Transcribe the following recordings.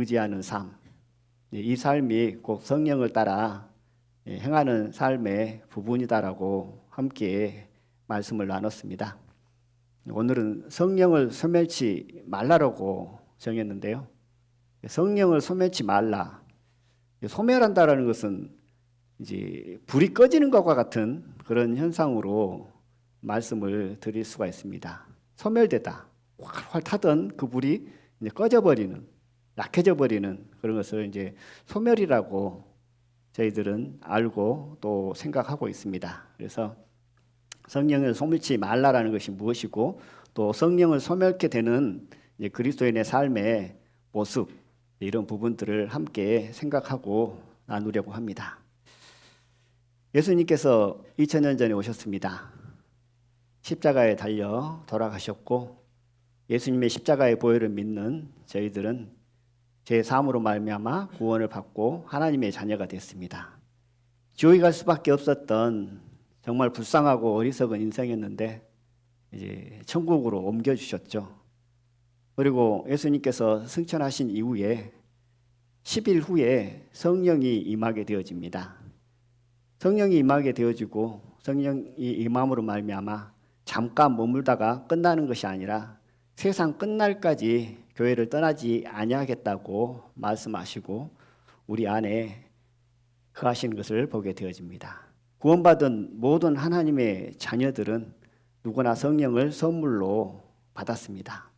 의지하는 삶, 이 삶이 꼭 성령을 따라 행하는 삶의 부분이다라고 함께 말씀을 나눴습니다. 오늘은 성령을 소멸치 말라라고 정했는데요. 성령을 소멸치 말라. 소멸한다라는 것은 이제 불이 꺼지는 것과 같은 그런 현상으로 말씀을 드릴 수가 있습니다. 소멸되다. 활활 타던 그 불이 이제 꺼져버리는, 약해져 버리는 그런 것을 이제 소멸이라고 저희들은 알고 또 생각하고 있습니다. 그래서 성령을 소멸치 말라라는 것이 무엇이고 또 성령을 소멸케 되는 그리스도인의 삶의 모습, 이런 부분들을 함께 생각하고 나누려고 합니다. 예수님께서 2000년 전에 오셨습니다. 십자가에 달려 돌아가셨고 예수님의 십자가의 보혈을 믿는 저희들은 제 삶으로 말미암아 구원을 받고 하나님의 자녀가 됐습니다. 지옥에 갈 수밖에 없었던 정말 불쌍하고 어리석은 인생이었는데 이제 천국으로 옮겨주셨죠. 그리고 예수님께서 승천하신 이후에 10일 후에 성령이 임하게 되어집니다. 성령이 임하게 되어지고 성령이 임함으로 말미암아 잠깐 머물다가 끝나는 것이 아니라 세상 끝날까지 교회를 떠나지 아니하겠다고 말씀하시고 우리 안에 거하시는 것을 보게 되어집니다. 구원받은 모든 하나님의 자녀들은 누구나 성령을 선물로 받았습니다.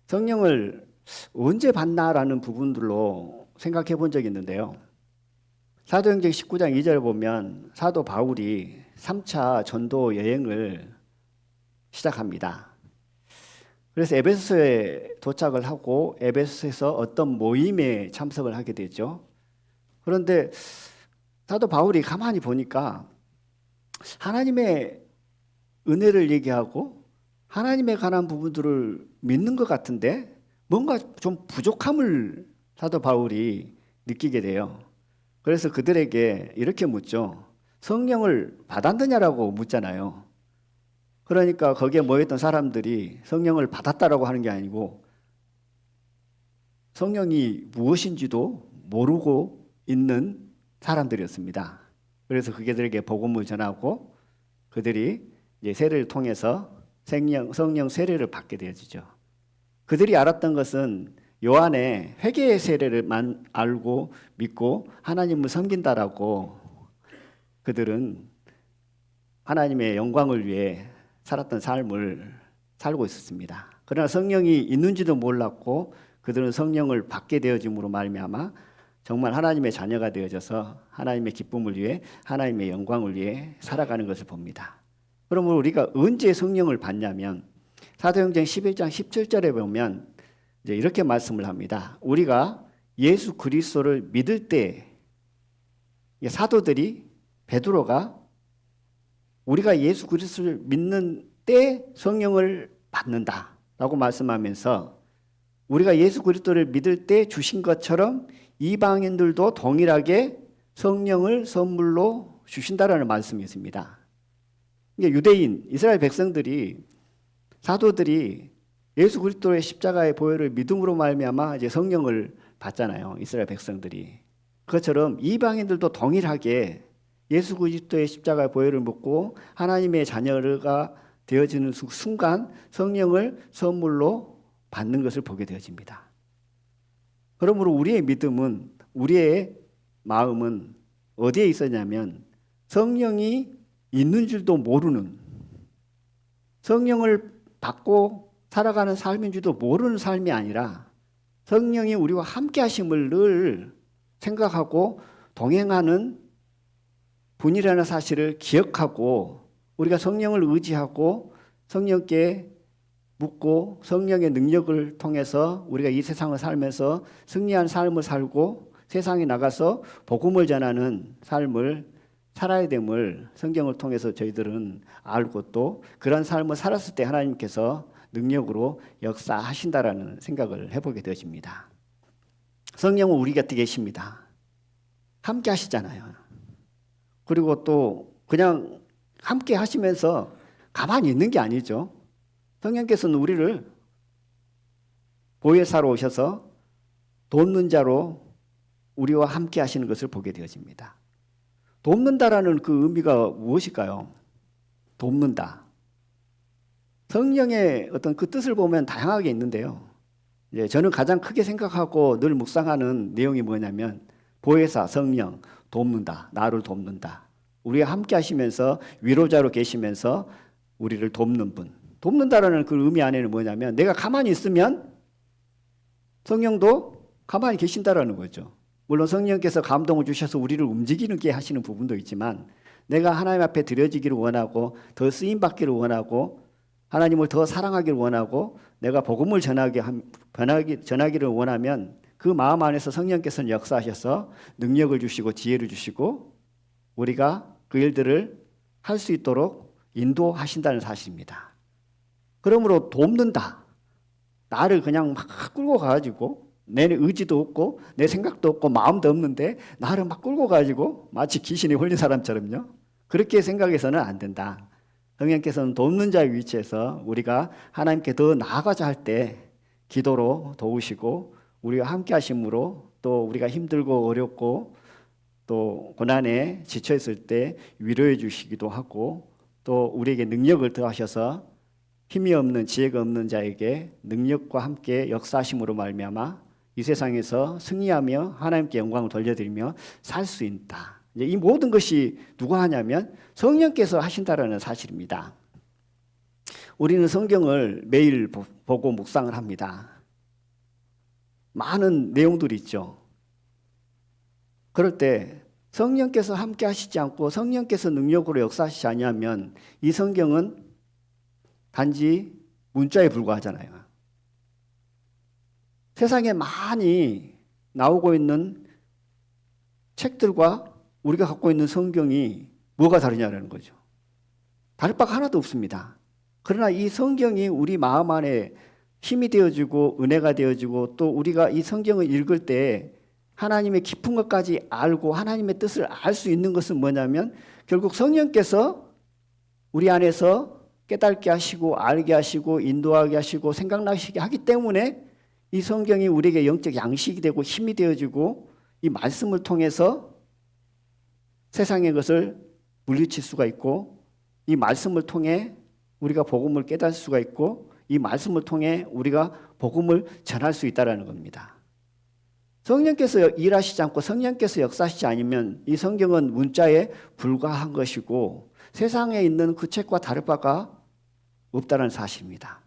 성령을 언제 받나라는 부분들로 생각해 본 적이 있는데요. 사도행전 19장 2절 보면 사도 바울이 3차 전도 여행을 시작합니다. 그래서 에베소에 도착을 하고 에베소에서 어떤 모임에 참석을 하게 되죠. 그런데 사도 바울이 가만히 보니까 하나님의 은혜를 얘기하고 하나님에 관한 부분들을 믿는 것 같은데 뭔가 좀 부족함을 사도 바울이 느끼게 돼요. 그래서 그들에게 이렇게 묻죠. 성령을 받았느냐라고 묻잖아요. 그러니까 거기에 모였던 사람들이 성령을 받았다라고 하는 게 아니고 성령이 무엇인지도 모르고 있는 사람들이었습니다. 그래서 그들에게 복음을 전하고 그들이 이제 세례를 통해서 성령 세례를 받게 되어지죠. 그들이 알았던 것은 요한의 회개의 세례를만 알고 믿고 하나님을 섬긴다라고 그들은 하나님의 영광을 위해 살았던 삶을 살고 있었습니다. 그러나 성령이 있는지도 몰랐고 그들은 성령을 받게 되어짐으로 말미암아 정말 하나님의 자녀가 되어져서 하나님의 기쁨을 위해 하나님의 영광을 위해 살아가는 것을 봅니다. 그러면 우리가 언제 성령을 받냐면 사도행전 11장 17절에 보면 이제 이렇게 말씀을 합니다. 우리가 예수 그리스도를 믿을 때 사도들이 베드로가 우리가 예수 그리스도를 믿는 때 성령을 받는다라고 말씀하면서 우리가 예수 그리스도를 믿을 때 주신 것처럼 이방인들도 동일하게 성령을 선물로 주신다라는 말씀이 있습니다. 유대인 이스라엘 백성들이 사도들이 예수 그리스도의 십자가의 보혈을 믿음으로 말미암아 이제 성령을 받잖아요. 이스라엘 백성들이 그것처럼 이방인들도 동일하게 예수 그리스도의 십자가의 보혈을 믿고 하나님의 자녀가 되어지는 순간 성령을 선물로 받는 것을 보게 되어집니다. 그러므로 우리의 믿음은 우리의 마음은 어디에 있었냐면 성령이 있는 줄도 모르는 성령을 받고 살아가는 삶인 줄도 모르는 삶이 아니라 성령이 우리와 함께 하심을 늘 생각하고 동행하는 분이라는 사실을 기억하고 우리가 성령을 의지하고 성령께 묻고 성령의 능력을 통해서 우리가 이 세상을 살면서 승리한 삶을 살고 세상에 나가서 복음을 전하는 삶을 살아야 됨을 성경을 통해서 저희들은 알고 또 그런 삶을 살았을 때 하나님께서 능력으로 역사하신다라는 생각을 해보게 되어집니다. 성령은 우리 곁에 계십니다. 함께 하시잖아요. 그리고 또 그냥 함께 하시면서 가만히 있는 게 아니죠. 성령께서는 우리를 보혜사로 오셔서 돕는 자로 우리와 함께 하시는 것을 보게 되어집니다. 돕는다라는 그 의미가 무엇일까요? 돕는다. 성령의 어떤 그 뜻을 보면 다양하게 있는데요. 저는 가장 크게 생각하고 늘 묵상하는 내용이 뭐냐면 보혜사, 성령, 돕는다. 나를 돕는다. 우리와 함께 하시면서 위로자로 계시면서 우리를 돕는 분. 돕는다라는 그 의미 안에는 뭐냐면 내가 가만히 있으면 성령도 가만히 계신다라는 거죠. 물론 성령께서 감동을 주셔서 우리를 움직이게 하시는 부분도 있지만 내가 하나님 앞에 드려지기를 원하고 더 쓰임받기를 원하고 하나님을 더 사랑하기를 원하고 내가 복음을 전하기를 원하면 그 마음 안에서 성령께서는 역사하셔서 능력을 주시고 지혜를 주시고 우리가 그 일들을 할 수 있도록 인도하신다는 사실입니다. 그러므로 돕는다. 나를 그냥 막 끌고 가가지고 내 의지도 없고 내 생각도 없고 마음도 없는데 나를 막 끌고 가지고 마치 귀신이 홀린 사람처럼요. 그렇게 생각해서는 안 된다. 성령께서는 돕는 자의 위치에서 우리가 하나님께 더 나아가자 할 때 기도로 도우시고 우리와 함께 하심으로 또 우리가 힘들고 어렵고 또 고난에 지쳐 있을 때 위로해 주시기도 하고 또 우리에게 능력을 더하셔서 힘이 없는 지혜가 없는 자에게 능력과 함께 역사하심으로 말미암아 이 세상에서 승리하며 하나님께 영광을 돌려드리며 살 수 있다. 이 모든 것이 누가 하냐면 성령께서 하신다라는 사실입니다. 우리는 성경을 매일 보고 묵상을 합니다. 많은 내용들이 있죠. 그럴 때 성령께서 함께 하시지 않고 성령께서 능력으로 역사하시지 아니하면 이 성경은 단지 문자에 불과하잖아요. 세상에 많이 나오고 있는 책들과 우리가 갖고 있는 성경이 뭐가 다르냐는 거죠. 다를 바가 하나도 없습니다. 그러나 이 성경이 우리 마음 안에 힘이 되어지고 은혜가 되어지고 또 우리가 이 성경을 읽을 때 하나님의 깊은 것까지 알고 하나님의 뜻을 알 수 있는 것은 뭐냐면 결국 성령께서 우리 안에서 깨닫게 하시고 알게 하시고 인도하게 하시고 생각나시게 하기 때문에 이 성경이 우리에게 영적 양식이 되고 힘이 되어지고 이 말씀을 통해서 세상의 것을 물리칠 수가 있고 이 말씀을 통해 우리가 복음을 깨달을 수가 있고 이 말씀을 통해 우리가 복음을 전할 수 있다는 겁니다. 성령께서 일하시지 않고 성령께서 역사하시지 않으면 이 성경은 문자에 불과한 것이고 세상에 있는 그 책과 다를 바가 없다는 사실입니다.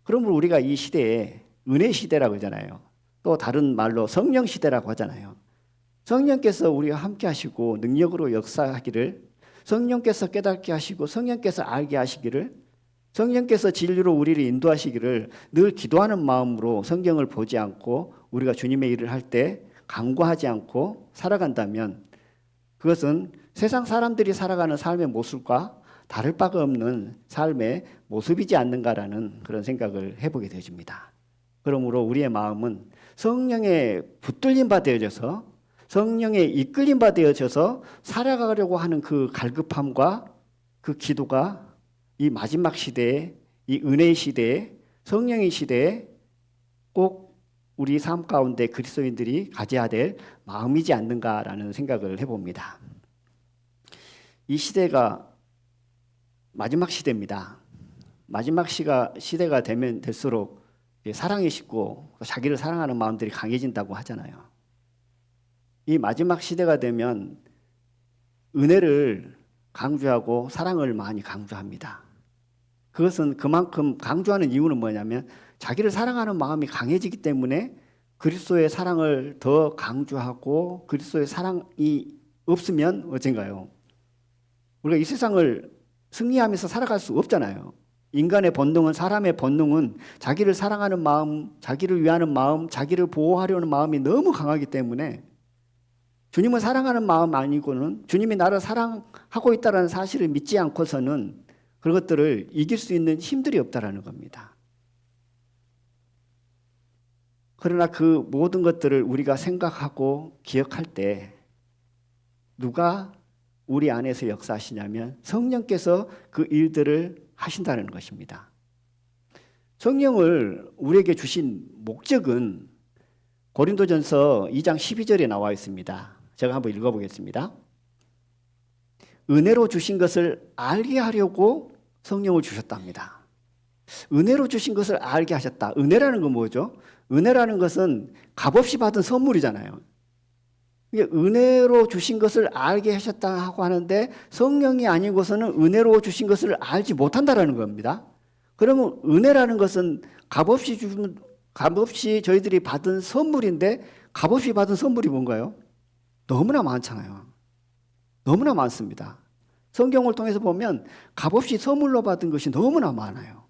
그러므로 우리가 이 시대에 은혜 시대라고 하잖아요. 또 다른 말로 성령 시대라고 하잖아요. 성령께서 우리와 함께 하시고 능력으로 역사하기를 성령께서 깨닫게 하시고 성령께서 알게 하시기를 성령께서 진리로 우리를 인도하시기를 늘 기도하는 마음으로 성경을 보지 않고 우리가 주님의 일을 할 때 간과하지 않고 살아간다면 그것은 세상 사람들이 살아가는 삶의 모습과 다를 바가 없는 삶의 모습이지 않는가라는 그런 생각을 해보게 되어집니다. 그러므로 우리의 마음은 성령의 붙들림 바 되어져서 성령의 이끌림 바 되어져서 살아가려고 하는 그 갈급함과 그 기도가 이 마지막 시대에 이 은혜의 시대에 성령의 시대에 꼭 우리 삶 가운데 그리스도인들이 가져야 될 마음이지 않는가라는 생각을 해봅니다. 이 시대가 마지막 시대입니다. 마지막 시대가 되면 될수록 사랑이 식고 자기를 사랑하는 마음들이 강해진다고 하잖아요. 이 마지막 시대가 되면 은혜를 강조하고 사랑을 많이 강조합니다. 그것은 그만큼 강조하는 이유는 뭐냐면 자기를 사랑하는 마음이 강해지기 때문에 그리스도의 사랑을 더 강조하고 그리스도의 사랑이 없으면 어쩐가요? 우리가 이 세상을 승리하면서 살아갈 수 없잖아요. 인간의 본능은 사람의 본능은 자기를 사랑하는 마음, 자기를 위하는 마음, 자기를 보호하려는 마음이 너무 강하기 때문에 주님을 사랑하는 마음 아니고는 주님이 나를 사랑하고 있다는 사실을 믿지 않고서는 그런 것들을 이길 수 있는 힘들이 없다라는 겁니다. 그러나 그 모든 것들을 우리가 생각하고 기억할 때 누가 우리 안에서 역사하시냐면 성령께서 그 일들을 하신다는 것입니다. 성령을 우리에게 주신 목적은 고린도전서 2장 12절에 나와 있습니다. 제가 한번 읽어보겠습니다. 은혜로 주신 것을 알게 하려고 성령을 주셨답니다. 은혜로 주신 것을 알게 하셨다. 은혜라는 건 뭐죠? 은혜라는 것은 값없이 받은 선물이잖아요. 은혜로 주신 것을 알게 하셨다 하고 하는데 성령이 아니고서는 은혜로 주신 것을 알지 못한다라는 겁니다. 그러면 은혜라는 것은 값없이 저희들이 받은 선물인데 값없이 받은 선물이 뭔가요? 너무나 많잖아요. 너무나 많습니다. 성경을 통해서 보면 값없이 선물로 받은 것이 너무나 많아요.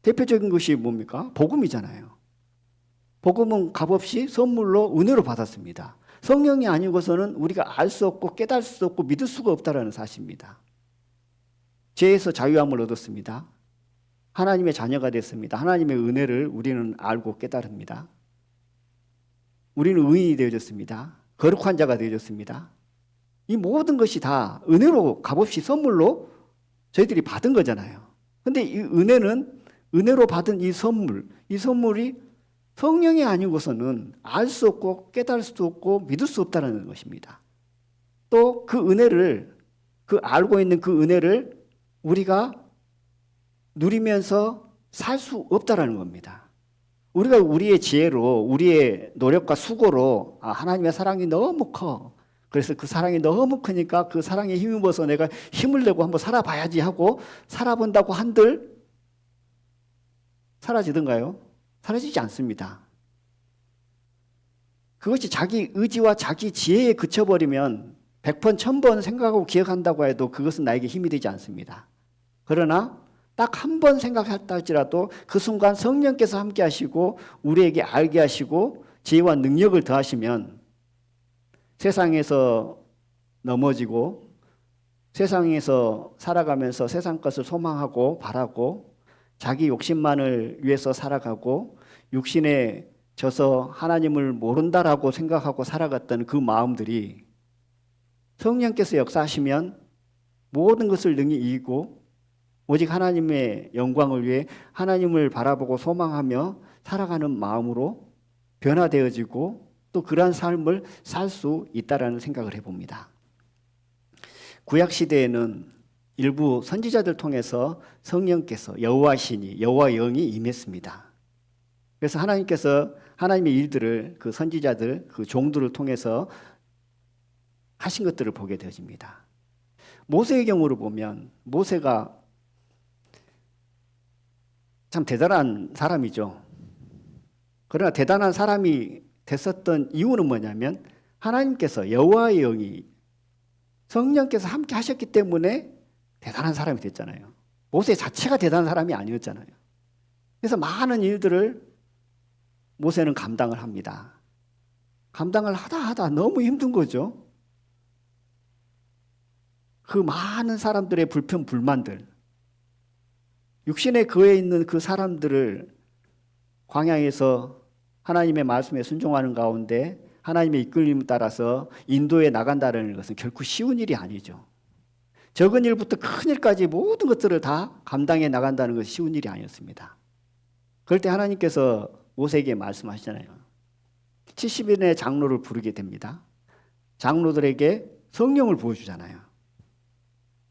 대표적인 것이 뭡니까? 복음이잖아요. 복음은 값없이 선물로 은혜로 받았습니다. 성령이 아니고서는 우리가 알 수 없고 깨달을 수 없고 믿을 수가 없다는 사실입니다. 죄에서 자유함을 얻었습니다. 하나님의 자녀가 됐습니다. 하나님의 은혜를 우리는 알고 깨달습니다. 우리는 의인이 되어졌습니다. 거룩한 자가 되어졌습니다. 이 모든 것이 다 은혜로 값없이 선물로 저희들이 받은 거잖아요. 그런데 이 은혜로 받은 이 선물이 성령이 아니고서는 알 수 없고 깨달을 수도 없고 믿을 수 없다는 것입니다. 또 그 은혜를, 알고 있는 그 은혜를 우리가 누리면서 살 수 없다는 겁니다. 우리가 우리의 지혜로, 우리의 노력과 수고로 하나님의 사랑이 너무 커. 그래서 그 사랑이 너무 크니까 그 사랑에 힘입어서 내가 힘을 내고 한번 살아봐야지 하고 살아본다고 한들 사라지던가요? 사라지지 않습니다. 그것이 자기 의지와 자기 지혜에 그쳐버리면 100번, 1000번 생각하고 기억한다고 해도 그것은 나에게 힘이 되지 않습니다. 그러나 딱 한 번 생각했다 할지라도 그 순간 성령께서 함께 하시고 우리에게 알게 하시고 지혜와 능력을 더하시면 세상에서 넘어지고 세상에서 살아가면서 세상 것을 소망하고 바라고 자기 욕심만을 위해서 살아가고 육신에 져서 하나님을 모른다라고 생각하고 살아갔던 그 마음들이 성령께서 역사하시면 모든 것을 능히 이기고 오직 하나님의 영광을 위해 하나님을 바라보고 소망하며 살아가는 마음으로 변화되어지고 또 그러한 삶을 살 수 있다라는 생각을 해봅니다. 구약 시대에는 일부 선지자들 통해서 성령께서 여호와 신이 여호와 영이 임했습니다. 그래서 하나님께서 하나님의 일들을 그 선지자들 그 종들을 통해서 하신 것들을 보게 되어집니다. 모세의 경우를 보면 모세가 참 대단한 사람이죠. 그러나 대단한 사람이 됐었던 이유는 뭐냐면 하나님께서 여호와의 영이 성령께서 함께 하셨기 때문에 대단한 사람이 됐잖아요. 모세 자체가 대단한 사람이 아니었잖아요. 그래서 많은 일들을 모세는 감당을 합니다. 감당을 하다 너무 힘든 거죠. 그 많은 사람들의 불평, 불만들, 육신에 거해 있는 그 사람들을 광야에서 하나님의 말씀에 순종하는 가운데 하나님의 이끌림에 따라서 인도에 나간다는 것은 결코 쉬운 일이 아니죠. 적은 일부터 큰 일까지 모든 것들을 다 감당해 나간다는 것이 쉬운 일이 아니었습니다. 그럴 때 하나님께서 모세에게 말씀하시잖아요. 70인의 장로를 부르게 됩니다. 장로들에게 성령을 부어주잖아요.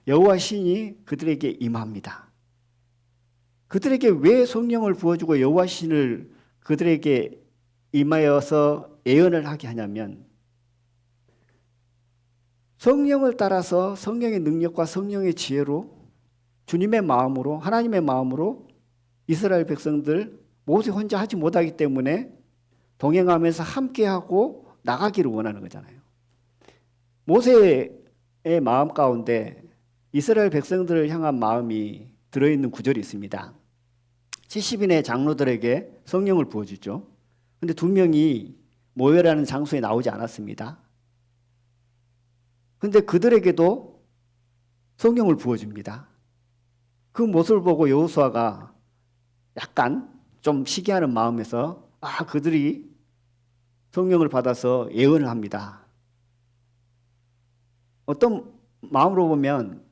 여호와 신이 그들에게 임합니다. 그들에게 왜 성령을 부어주고 여호와 신을 그들에게 임하여서 예언을 하게 하냐면 성령을 따라서 성령의 능력과 성령의 지혜로 주님의 마음으로 하나님의 마음으로 이스라엘 백성들 모세 혼자 하지 못하기 때문에 동행하면서 함께하고 나가기를 원하는 거잖아요. 모세의 마음 가운데 이스라엘 백성들을 향한 마음이 들어있는 구절이 있습니다. 70인의 장로들에게 성령을 부어주죠. 그런데 2명이 모여라는 장소에 나오지 않았습니다. 그런데 그들에게도 성령을 부어줍니다. 그 모습을 보고 여호수아가 약간 좀 시기하는 마음에서 그들이 성령을 받아서 예언을 합니다. 어떤 마음으로 보면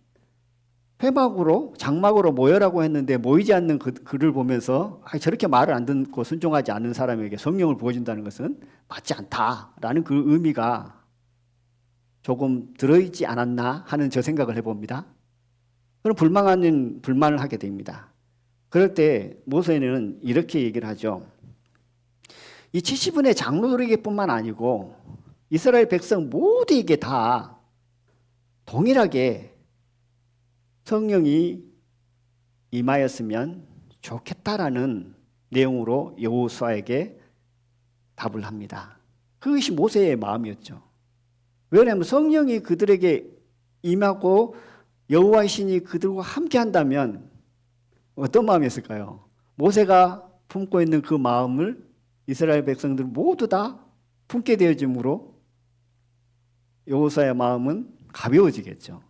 회막으로 장막으로 모여라고 했는데 모이지 않는 그를 보면서 저렇게 말을 안 듣고 순종하지 않는 사람에게 성령을 부어준다는 것은 맞지 않다라는 그 의미가 조금 들어있지 않았나 하는 저 생각을 해봅니다. 그럼 불만 아닌 불만을 하게 됩니다. 그럴 때 모세는 이렇게 얘기를 하죠. 이 70인의 장로들에게뿐만 아니고 이스라엘 백성 모두에게 다 동일하게 성령이 임하였으면 좋겠다라는 내용으로 여호수아에게 답을 합니다. 그것이 모세의 마음이었죠. 왜냐하면 성령이 그들에게 임하고 여호와의 신이 그들과 함께 한다면 어떤 마음이었을까요? 모세가 품고 있는 그 마음을 이스라엘 백성들 모두 다 품게 되어짐으로 여호수아의 마음은 가벼워지겠죠.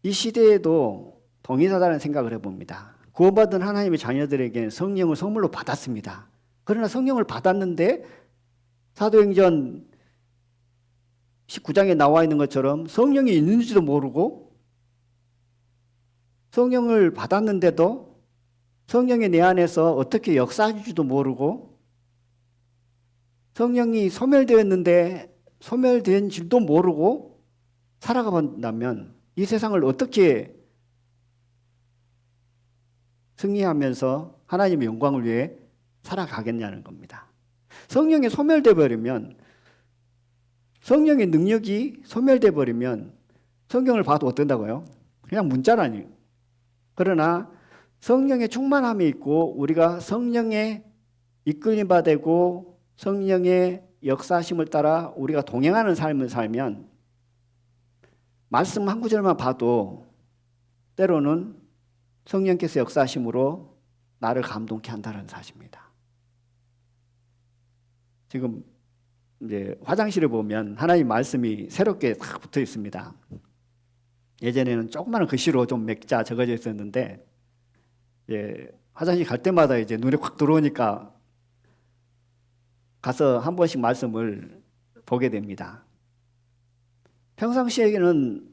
이 시대에도 동일하다는 생각을 해봅니다. 구원받은 하나님의 자녀들에게는 성령을 선물로 받았습니다. 그러나 성령을 받았는데 사도행전 19장에 나와 있는 것처럼 성령이 있는지도 모르고 성령을 받았는데도 성령이 내 안에서 어떻게 역사하는지도 모르고 성령이 소멸되었는데 소멸된 줄도 모르고 살아가 본다면 이 세상을 어떻게 승리하면서 하나님의 영광을 위해 살아가겠냐는 겁니다. 성령이 소멸돼 버리면 성령의 능력이 소멸돼 버리면 성경을 봐도 어떤다고요? 그냥 문자라니. 그러나 성령의 충만함이 있고 우리가 성령의 이끌림 받고 성령의 역사하심을 따라 우리가 동행하는 삶을 살면 말씀 한 구절만 봐도 때로는 성령께서 역사하심으로 나를 감동케 한다는 사실입니다. 지금 이제 화장실에 보면 하나님 말씀이 새롭게 딱 붙어 있습니다. 예전에는 조그마한 글씨로 좀 맥자 적어져 있었는데 화장실 갈 때마다 이제 눈에 확 들어오니까 가서 한 번씩 말씀을 보게 됩니다. 평상시에는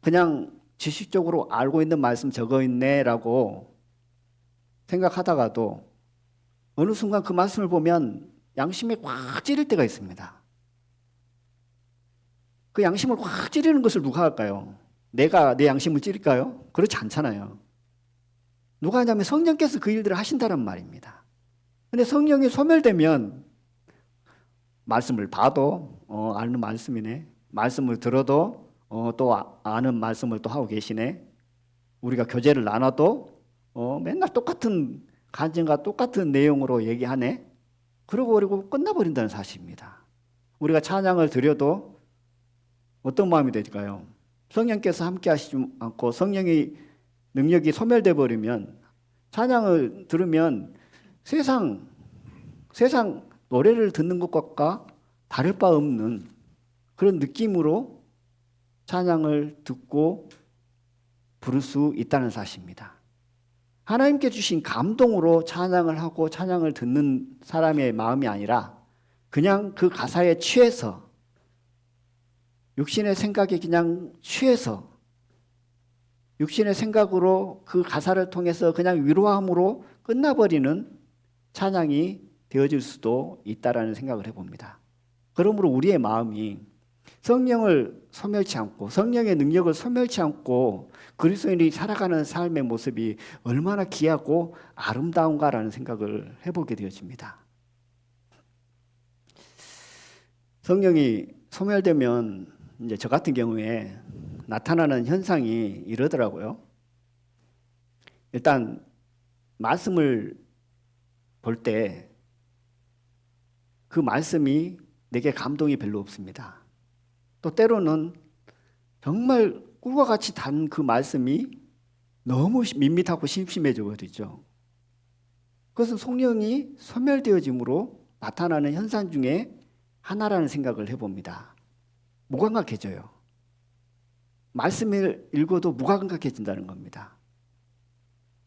그냥 지식적으로 알고 있는 말씀 적어 있네라고 생각하다가도 어느 순간 그 말씀을 보면 양심이 확 찌를 때가 있습니다. 그 양심을 확 찌르는 것을 누가 할까요? 내가 내 양심을 찌를까요? 그렇지 않잖아요. 누가 하냐면 성령께서 그 일들을 하신다는 말입니다. 근데 성령이 소멸되면 말씀을 봐도 아는 말씀이네. 말씀을 들어도 또 아는 말씀을 또 하고 계시네. 우리가 교제를 나눠도 맨날 똑같은 간증과 똑같은 내용으로 얘기하네. 그러고 버리고 끝나버린다는 사실입니다. 우리가 찬양을 드려도 어떤 마음이 될까요? 성령께서 함께 하시지 않고 성령의 능력이 소멸돼 버리면 찬양을 들으면 세상 노래를 듣는 것과 다를 바 없는 그런 느낌으로 찬양을 듣고 부를 수 있다는 사실입니다. 하나님께 주신 감동으로 찬양을 하고 찬양을 듣는 사람의 마음이 아니라 그냥 그 가사에 취해서 육신의 생각에 그냥 취해서 육신의 생각으로 그 가사를 통해서 그냥 위로함으로 끝나버리는 찬양이 되어질 수도 있다라는 생각을 해봅니다. 그러므로 우리의 마음이 성령을 소멸치 않고 성령의 능력을 소멸치 않고 그리스도인이 살아가는 삶의 모습이 얼마나 귀하고 아름다운가라는 생각을 해보게 되어집니다. 성령이 소멸되면 이제 저 같은 경우에 나타나는 현상이 이러더라고요. 일단 말씀을 볼 때 그 말씀이 내게 감동이 별로 없습니다. 또 때로는 정말 꿀과 같이 단 그 말씀이 너무 밋밋하고 심심해져 버리죠. 그것은 성령이 소멸되어짐으로 나타나는 현상 중에 하나라는 생각을 해봅니다. 무감각해져요. 말씀을 읽어도 무감각해진다는 겁니다.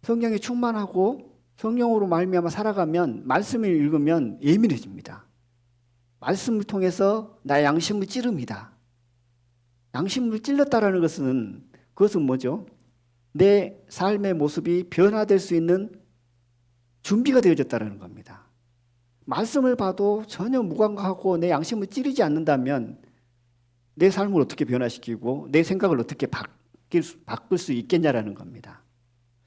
성령이 충만하고 성령으로 말미암아 살아가면 말씀을 읽으면 예민해집니다. 말씀을 통해서 나의 양심을 찌릅니다. 양심을 찔렀다라는 것은 그것은 뭐죠? 내 삶의 모습이 변화될 수 있는 준비가 되어졌다는 겁니다. 말씀을 봐도 전혀 무감각하고 내 양심을 찌르지 않는다면 내 삶을 어떻게 변화시키고 내 생각을 어떻게 바꿀 수 있겠냐라는 겁니다.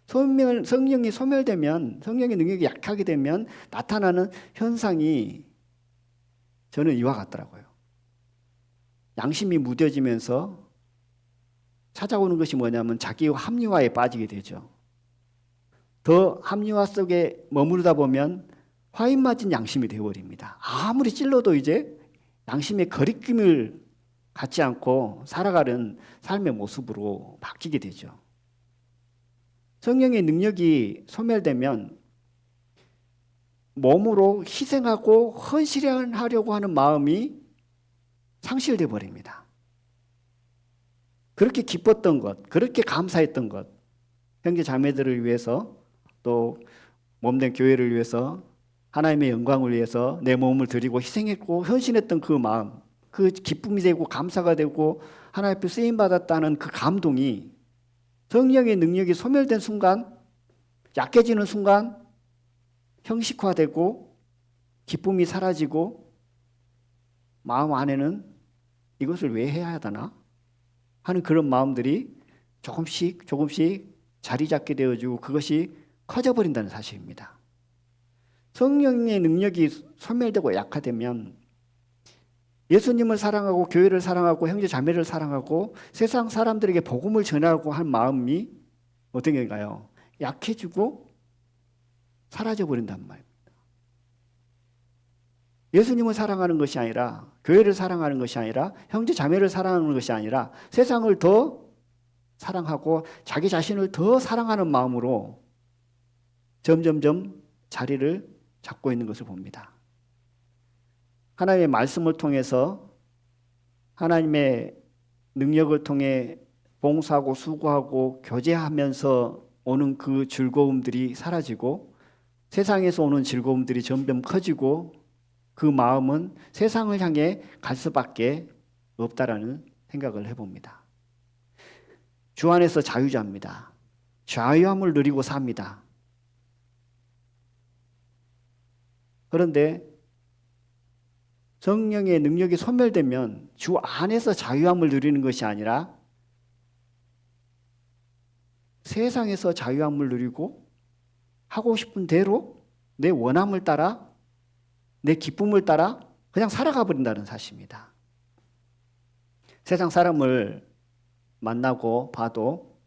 성령이 소멸되면, 성령의 능력이 약하게 되면 나타나는 현상이 저는 이와 같더라고요. 양심이 무뎌지면서 찾아오는 것이 뭐냐면 자기 합리화에 빠지게 되죠. 더 합리화 속에 머무르다 보면 화인 맞은 양심이 되어버립니다. 아무리 찔러도 이제 양심의 거리낌을 갖지 않고 살아가는 삶의 모습으로 바뀌게 되죠. 성령의 능력이 소멸되면 몸으로 희생하고 헌신하려고 하는 마음이 상실돼 버립니다. 그렇게 기뻤던 것, 그렇게 감사했던 것, 형제 자매들을 위해서 또 몸된 교회를 위해서 하나님의 영광을 위해서 내 몸을 드리고 희생했고 헌신했던 그 마음, 그 기쁨이 되고 감사가 되고 하나님 앞에 쓰임 받았다는 그 감동이 성령의 능력이 소멸된 순간, 약해지는 순간 형식화되고 기쁨이 사라지고 마음 안에는 이것을 왜 해야 하나 하는 그런 마음들이 조금씩 자리 잡게 되어지고 그것이 커져버린다는 사실입니다. 성령의 능력이 소멸되고 약화되면 예수님을 사랑하고 교회를 사랑하고 형제 자매를 사랑하고 세상 사람들에게 복음을 전하고 한 마음이 어떤 건가요? 약해지고 사라져 버린단 말입니다. 예수님을 사랑하는 것이 아니라 교회를 사랑하는 것이 아니라 형제 자매를 사랑하는 것이 아니라 세상을 더 사랑하고 자기 자신을 더 사랑하는 마음으로 점점점 자리를 잡고 있는 것을 봅니다. 하나님의 말씀을 통해서 하나님의 능력을 통해 봉사하고 수고하고 교제하면서 오는 그 즐거움들이 사라지고 세상에서 오는 즐거움들이 점점 커지고 그 마음은 세상을 향해 갈 수밖에 없다라는 생각을 해봅니다. 주 안에서 자유자입니다. 자유함을 누리고 삽니다. 그런데 성령의 능력이 소멸되면 주 안에서 자유함을 누리는 것이 아니라 세상에서 자유함을 누리고 하고 싶은 대로 내 원함을 따라 내 기쁨을 따라 그냥 살아가 버린다는 사실입니다. 세상 사람을 만나고 봐도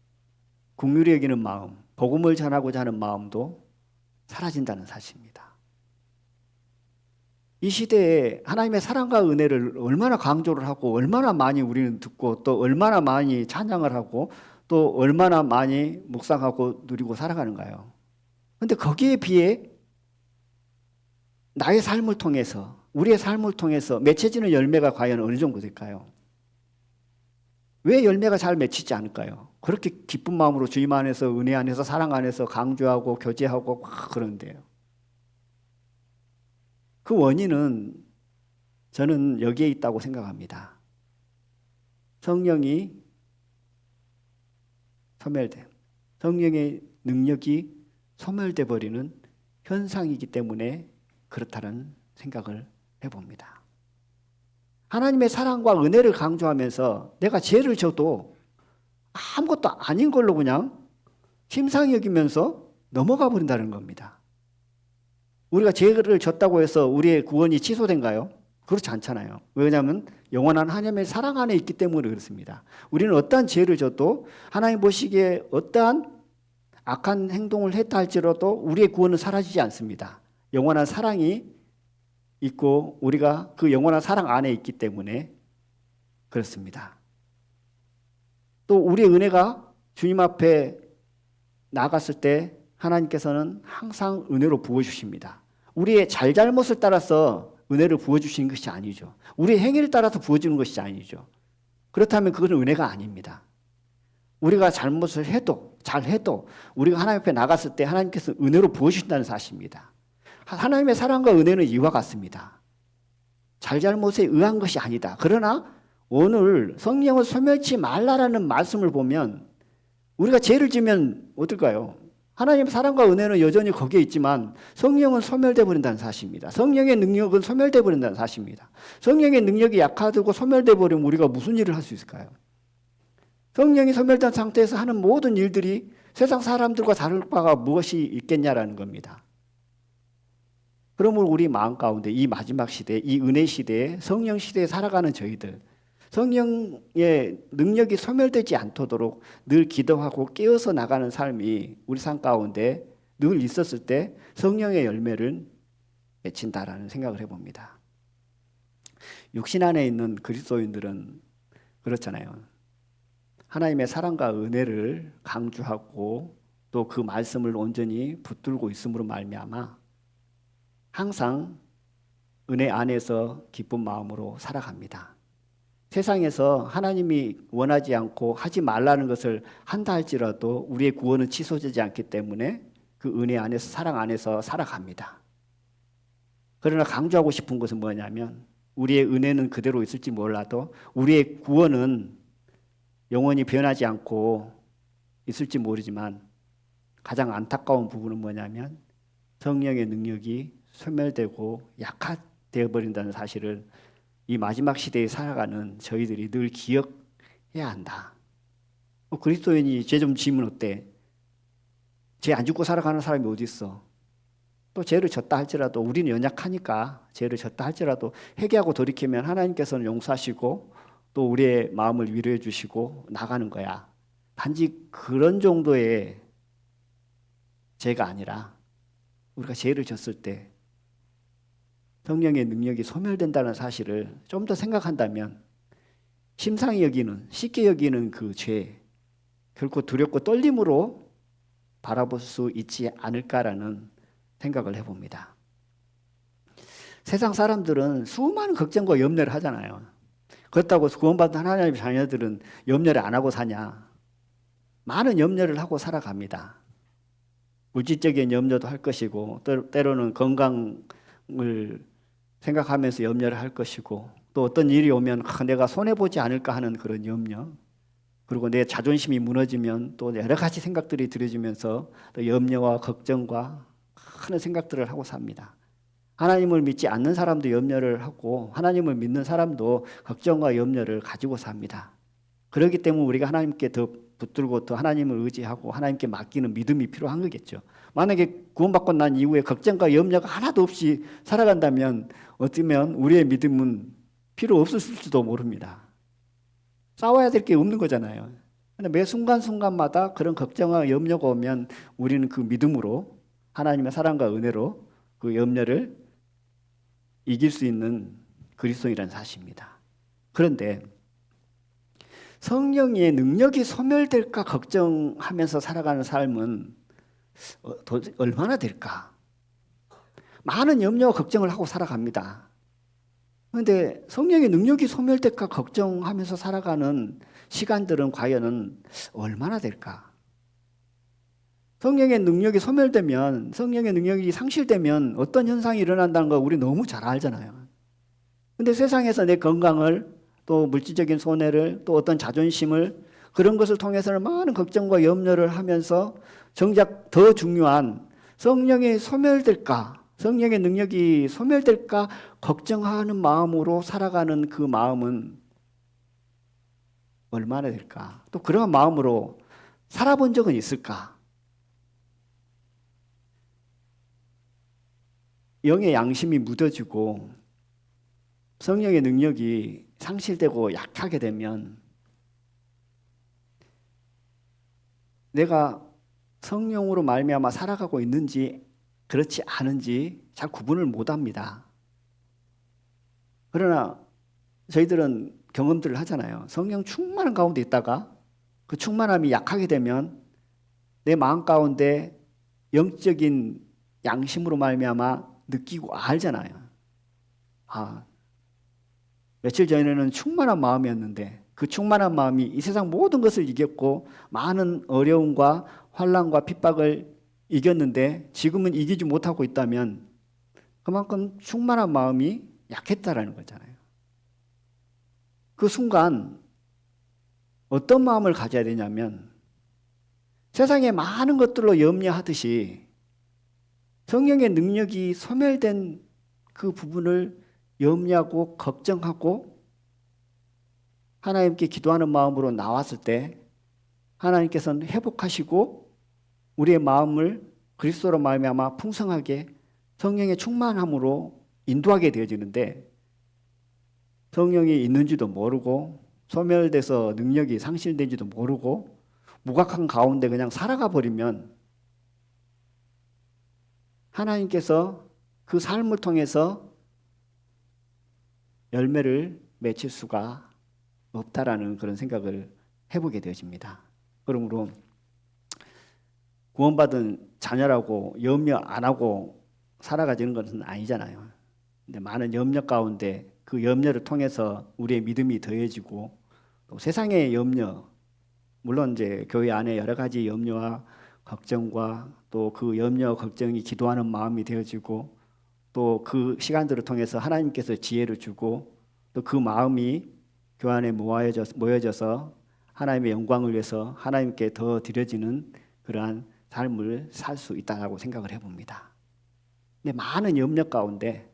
긍휼히 여기는 마음, 복음을 전하고자 하는 마음도 사라진다는 사실입니다. 이 시대에 하나님의 사랑과 은혜를 얼마나 강조를 하고 얼마나 많이 우리는 듣고 또 얼마나 많이 찬양을 하고 또 얼마나 많이 묵상하고 누리고 살아가는가요? 그런데 거기에 비해 나의 삶을 통해서 우리의 삶을 통해서 맺혀지는 열매가 과연 어느 정도 될까요? 왜 열매가 잘 맺히지 않을까요? 그렇게 기쁜 마음으로 주님 안에서 은혜 안에서 사랑 안에서 강조하고 교제하고 막 그러는데요. 그 원인은 저는 여기에 있다고 생각합니다. 성령이 소멸됨, 성령의 능력이 소멸돼 버리는 현상이기 때문에 그렇다는 생각을 해봅니다. 하나님의 사랑과 은혜를 강조하면서 내가 죄를 져도 아무것도 아닌 걸로 그냥 심상히 여기면서 넘어가 버린다는 겁니다. 우리가 죄를 졌다고 해서 우리의 구원이 취소된가요? 그렇지 않잖아요. 왜냐하면 영원한 하나님의 사랑 안에 있기 때문에 그렇습니다. 우리는 어떠한 죄를 져도 하나님 보시기에 어떠한 악한 행동을 했다 할지라도 우리의 구원은 사라지지 않습니다. 영원한 사랑이 있고 우리가 그 영원한 사랑 안에 있기 때문에 그렇습니다. 또 우리의 은혜가 주님 앞에 나갔을 때 하나님께서는 항상 은혜로 부어주십니다. 우리의 잘잘못을 따라서 은혜를 부어주시는 것이 아니죠. 우리의 행위를 따라서 부어주는 것이 아니죠. 그렇다면 그것은 은혜가 아닙니다. 우리가 잘못을 해도 잘해도 우리가 하나님 앞에 나갔을 때 하나님께서 은혜로 부어주신다는 사실입니다. 하나님의 사랑과 은혜는 이와 같습니다. 잘잘못에 의한 것이 아니다. 그러나 오늘 성령을 소멸치 말라라는 말씀을 보면 우리가 죄를 지면 어떨까요? 하나님의 사랑과 은혜는 여전히 거기에 있지만 성령은 소멸되어 버린다는 사실입니다. 성령의 능력은 소멸되어 버린다는 사실입니다. 성령의 능력이 약화되고 소멸되어 버리면 우리가 무슨 일을 할 수 있을까요? 성령이 소멸된 상태에서 하는 모든 일들이 세상 사람들과 다를 바가 무엇이 있겠냐라는 겁니다. 그러므로 우리 마음 가운데 이 마지막 시대, 이 은혜 시대에 성령 시대에 살아가는 저희들, 성령의 능력이 소멸되지 않도록 늘 기도하고 깨어서 나가는 삶이 우리 삶 가운데 늘 있었을 때 성령의 열매를 맺힌다라는 생각을 해봅니다. 육신 안에 있는 그리스도인들은 그렇잖아요. 하나님의 사랑과 은혜를 강조하고 또 그 말씀을 온전히 붙들고 있음으로 말미암아 항상 은혜 안에서 기쁜 마음으로 살아갑니다. 세상에서 하나님이 원하지 않고 하지 말라는 것을 한다 할지라도 우리의 구원은 취소되지 않기 때문에 그 은혜 안에서 사랑 안에서 살아갑니다. 그러나 강조하고 싶은 것은 뭐냐면 우리의 은혜는 그대로 있을지 몰라도 우리의 구원은 영원히 변하지 않고 있을지 모르지만 가장 안타까운 부분은 뭐냐면 성령의 능력이 소멸되고 약화되어 버린다는 사실을 이 마지막 시대에 살아가는 저희들이 늘 기억해야 한다. 그리스도인이 죄 좀 지으면 어때? 죄 안 짓고 살아가는 사람이 어디 있어? 또 죄를 졌다 할지라도 우리는 연약하니까 죄를 졌다 할지라도 회개하고 돌이키면 하나님께서는 용서하시고 또 우리의 마음을 위로해 주시고 나가는 거야. 단지 그런 정도의 죄가 아니라 우리가 죄를 졌을 때 성령의 능력이 소멸된다는 사실을 좀 더 생각한다면 심상히 여기는, 쉽게 여기는 그 죄, 결코 두렵고 떨림으로 바라볼 수 있지 않을까라는 생각을 해봅니다. 세상 사람들은 수많은 걱정과 염려를 하잖아요. 그렇다고 구원받은 하나님의 자녀들은 염려를 안 하고 사냐? 많은 염려를 하고 살아갑니다. 물질적인 염려도 할 것이고 때로는 건강을 생각하면서 염려를 할 것이고 또 어떤 일이 오면 내가 손해보지 않을까 하는 그런 염려, 그리고 내 자존심이 무너지면 또 여러 가지 생각들이 들어지면서 또 염려와 걱정과 많은 생각들을 하고 삽니다. 하나님을 믿지 않는 사람도 염려를 하고 하나님을 믿는 사람도 걱정과 염려를 가지고 삽니다. 그렇기 때문에 우리가 하나님께 더 붙들고 더 하나님을 의지하고 하나님께 맡기는 믿음이 필요한 거겠죠. 만약에 구원받고 난 이후에 걱정과 염려가 하나도 없이 살아간다면 어쩌면 우리의 믿음은 필요 없을지도 모릅니다. 싸워야 될 게 없는 거잖아요. 근데 매 순간순간마다 그런 걱정과 염려가 오면 우리는 그 믿음으로 하나님의 사랑과 은혜로 그 염려를 이길 수 있는 그리스도인이라는 사실입니다. 그런데 성령의 능력이 소멸될까 걱정하면서 살아가는 삶은 얼마나 될까? 많은 염려와 걱정을 하고 살아갑니다. 그런데 성령의 능력이 소멸될까 걱정하면서 살아가는 시간들은 과연 얼마나 될까? 성령의 능력이 소멸되면, 성령의 능력이 상실되면 어떤 현상이 일어난다는 거 우리 너무 잘 알잖아요. 근데 세상에서 내 건강을 또 물질적인 손해를 또 어떤 자존심을 그런 것을 통해서는 많은 걱정과 염려를 하면서 정작 더 중요한 성령이 소멸될까, 성령의 능력이 소멸될까 걱정하는 마음으로 살아가는 그 마음은 얼마나 될까? 또 그런 마음으로 살아본 적은 있을까? 영의 양심이 묻어지고 성령의 능력이 상실되고 약하게 되면 내가 성령으로 말미암아 살아가고 있는지 그렇지 않은지 잘 구분을 못합니다. 그러나 저희들은 경험들을 하잖아요. 성령 충만한 가운데 있다가 그 충만함이 약하게 되면 내 마음 가운데 영적인 양심으로 말미암아 느끼고 알잖아요. 며칠 전에는 충만한 마음이었는데 그 충만한 마음이 이 세상 모든 것을 이겼고 많은 어려움과 환난과 핍박을 이겼는데 지금은 이기지 못하고 있다면 그만큼 충만한 마음이 약했다라는 거잖아요. 그 순간 어떤 마음을 가져야 되냐면 세상의 많은 것들로 염려하듯이 성령의 능력이 소멸된 그 부분을 염려하고 걱정하고 하나님께 기도하는 마음으로 나왔을 때 하나님께서는 회복하시고 우리의 마음을 그리스도로 말미암아 풍성하게 성령의 충만함으로 인도하게 되어지는데, 성령이 있는지도 모르고 소멸돼서 능력이 상실된지도 모르고 무각한 가운데 그냥 살아가 버리면 하나님께서 그 삶을 통해서 열매를 맺힐 수가 없다라는 그런 생각을 해보게 되어집니다. 그러므로 구원받은 자녀라고 염려 안 하고 살아가지는 것은 아니잖아요. 근데 많은 염려 가운데 그 염려를 통해서 우리의 믿음이 더해지고, 또 세상의 염려, 물론 이제 교회 안에 여러 가지 염려와 걱정과 또 그 염려 걱정이 기도하는 마음이 되어지고, 또 그 시간들을 통해서 하나님께서 지혜를 주고, 또 그 마음이 교회 안에 모여져서 하나님의 영광을 위해서 하나님께 더 드려지는 그러한 삶을 살 수 있다고 생각을 해봅니다. 근데 많은 염려 가운데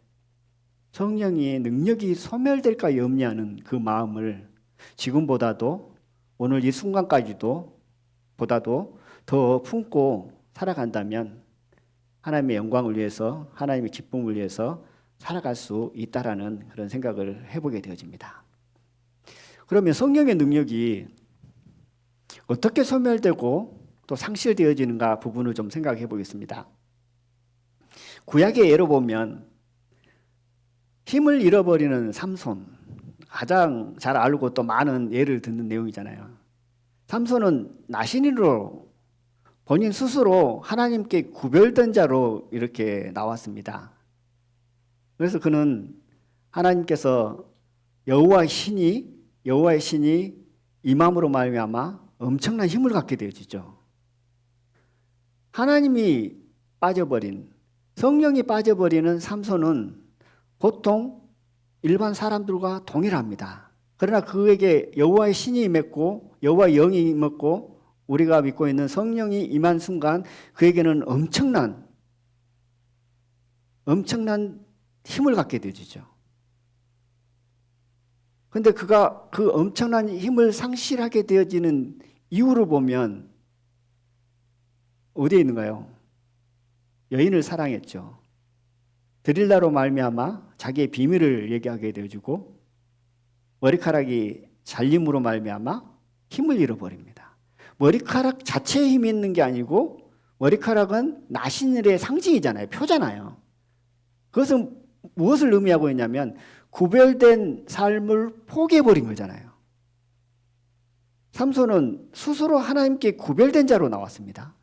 성령의 능력이 소멸될까 염려하는 그 마음을 지금보다도 오늘 이 순간까지도 보다도 더 품고 살아간다면 하나님의 영광을 위해서, 하나님의 기쁨을 위해서 살아갈 수 있다라는 그런 생각을 해보게 되어집니다. 그러면 성령의 능력이 어떻게 소멸되고 또 상실되어지는가 부분을 좀 생각해 보겠습니다. 구약의 예로 보면 힘을 잃어버리는 삼손, 가장 잘 알고 또 많은 예를 듣는 내용이잖아요. 삼손은 나신인으로 본인 스스로 하나님께 구별된 자로 이렇게 나왔습니다. 그래서 그는 하나님께서 여호와의 신이 임함으로 말미암아 엄청난 힘을 갖게 되어지죠. 하나님이 빠져버린, 성령이 빠져버리는 삼손은 보통 일반 사람들과 동일합니다. 그러나 그에게 여호와의 신이 임했고 여호와의 영이 임했고 우리가 믿고 있는 성령이 임한 순간 그에게는 엄청난 힘을 갖게 되어지죠. 그런데 그가 그 엄청난 힘을 상실하게 되어지는 이유를 보면 어디에 있는가요? 여인을 사랑했죠. 드릴라로 말미암아 자기의 비밀을 얘기하게 되어지고, 머리카락이 잘림으로 말미암아 힘을 잃어버립니다. 머리카락 자체에 힘이 있는 게 아니고 머리카락은 나신일의 상징이잖아요. 표잖아요. 그것은 무엇을 의미하고 있냐면 구별된 삶을 포기해버린 거잖아요. 삼손은 스스로 하나님께 구별된 자로 나왔습니다.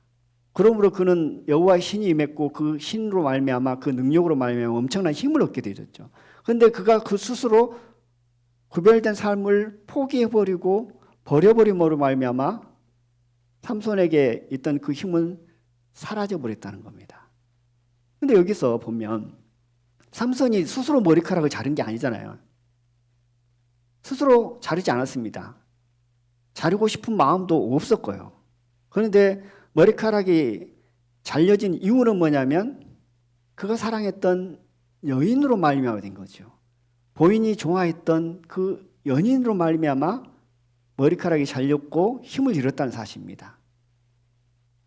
그러므로 그는 여호와의 신이 임했고 그 신으로 말미암아 그 능력으로 말미암아 엄청난 힘을 얻게 되었죠. 그런데 그가 그 스스로 구별된 삶을 포기해버리고 버려버림으로 말미암아 삼손에게 있던 그 힘은 사라져버렸다는 겁니다. 그런데 여기서 보면 삼손이 스스로 머리카락을 자른 게 아니잖아요. 스스로 자르지 않았습니다. 자르고 싶은 마음도 없었고요. 그런데 머리카락이 잘려진 이유는 뭐냐면 그가 사랑했던 여인으로 말미암아 된 거죠. 본인이 좋아했던 그 연인으로 말미암아 머리카락이 잘렸고 힘을 잃었다는 사실입니다.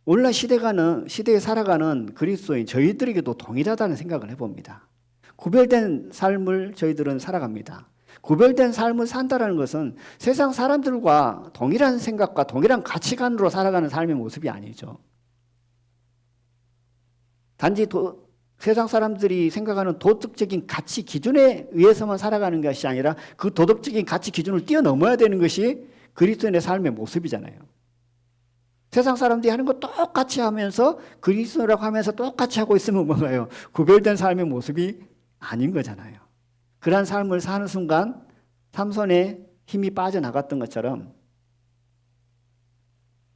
오늘날 시대에 살아가는 그리스도인 저희들에게도 동일하다는 생각을 해봅니다. 구별된 삶을 저희들은 살아갑니다. 구별된 삶을 산다는 것은 세상 사람들과 동일한 생각과 동일한 가치관으로 살아가는 삶의 모습이 아니죠. 단지 세상 사람들이 생각하는 도덕적인 가치 기준에 의해서만 살아가는 것이 아니라 그 도덕적인 가치 기준을 뛰어넘어야 되는 것이 그리스도인의 삶의 모습이잖아요. 세상 사람들이 하는 거 똑같이 하면서 그리스도라고 하면서 똑같이 하고 있으면 뭔가요? 구별된 삶의 모습이 아닌 거잖아요. 그러한 삶을 사는 순간 삼손의 힘이 빠져나갔던 것처럼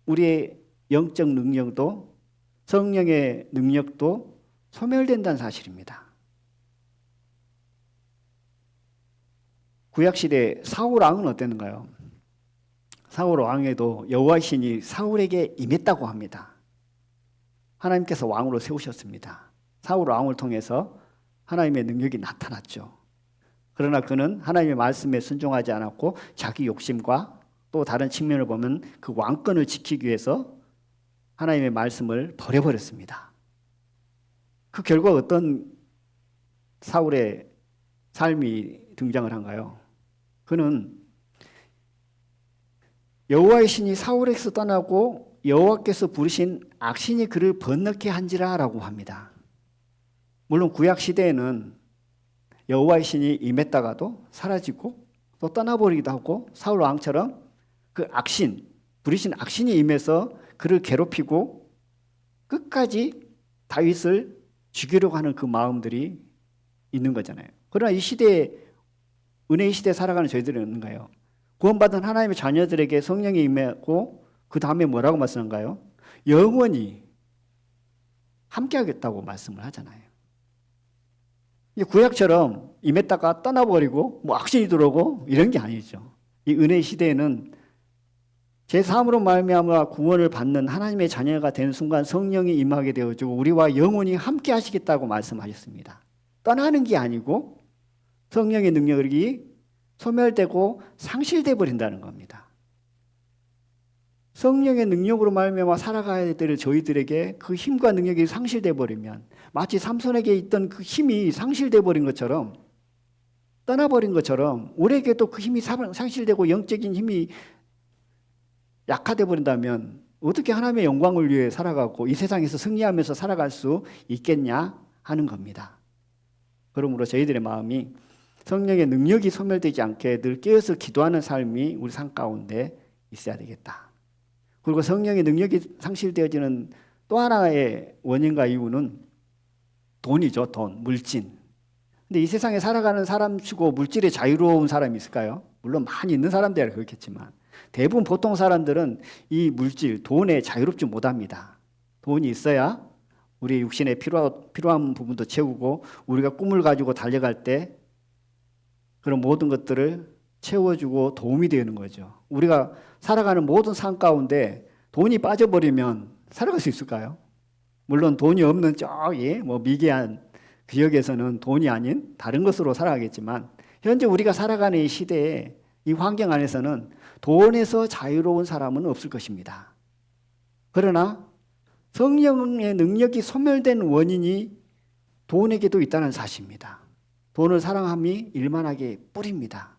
우리의 영적 능력도 성령의 능력도 소멸된다는 사실입니다. 구약시대 사울 왕은 어땠는가요? 사울 왕에도 여호와의 신이 사울에게 임했다고 합니다. 하나님께서 왕으로 세우셨습니다. 사울 왕을 통해서 하나님의 능력이 나타났죠. 그러나 그는 하나님의 말씀에 순종하지 않았고 자기 욕심과 또 다른 측면을 보면 그 왕권을 지키기 위해서 하나님의 말씀을 버려버렸습니다. 그 결과 어떤 사울의 삶이 등장을 한가요? 그는 여호와의 신이 사울에게서 떠나고 여호와께서 부르신 악신이 그를 번뇌케 한지라라고 합니다. 물론 구약 시대에는 여호와의 신이 임했다가도 사라지고 또 떠나버리기도 하고 사울 왕처럼 그 악신, 부르신 악신이 임해서 그를 괴롭히고 끝까지 다윗을 죽이려고 하는 그 마음들이 있는 거잖아요. 그러나 이 시대에 은혜의 시대에 살아가는 저희들은 없는가요? 구원받은 하나님의 자녀들에게 성령이 임하고 그 다음에 뭐라고 말씀한가요? 영원히 함께하겠다고 말씀을 하잖아요. 구약처럼 임했다가 떠나버리고 뭐 악신이 들어오고 이런 게 아니죠. 이 은혜의 시대에는 제3으로 말미암아 구원을 받는 하나님의 자녀가 되는 순간 성령이 임하게 되어지고 우리와 영원히 함께 하시겠다고 말씀하셨습니다. 떠나는 게 아니고 성령의 능력이 소멸되고 상실돼 버린다는 겁니다. 성령의 능력으로 말미암아 살아가야 될 저희들에게 그 힘과 능력이 상실돼 버리면 마치 삼손에게 있던 그 힘이 상실돼 버린 것처럼 떠나버린 것처럼 우리에게도 그 힘이 상실되고 영적인 힘이 약화돼 버린다면 어떻게 하나님의 영광을 위해 살아가고 이 세상에서 승리하면서 살아갈 수 있겠냐 하는 겁니다. 그러므로 저희들의 마음이 성령의 능력이 소멸되지 않게 늘 깨어서 기도하는 삶이 우리 삶 가운데 있어야 되겠다. 그리고 성령의 능력이 상실되어지는 또 하나의 원인과 이유는 돈이죠. 돈, 물질. 근데 이 세상에 살아가는 사람 치고 물질에 자유로운 사람이 있을까요? 물론 많이 있는 사람들이 그렇겠지만 대부분 보통 사람들은 이 물질, 돈에 자유롭지 못합니다. 돈이 있어야 우리 육신에 필요한 부분도 채우고 우리가 꿈을 가지고 달려갈 때 그런 모든 것들을 채워주고 도움이 되는 거죠. 우리가 살아가는 모든 삶 가운데 돈이 빠져버리면 살아갈 수 있을까요? 물론 돈이 없는 저기 미개한 지역에서는 돈이 아닌 다른 것으로 살아가겠지만 현재 우리가 살아가는 이 시대에 이 환경 안에서는 돈에서 자유로운 사람은 없을 것입니다. 그러나 성령의 능력이 소멸된 원인이 돈에게도 있다는 사실입니다. 돈을 사랑함이 일만하게 뿌립니다.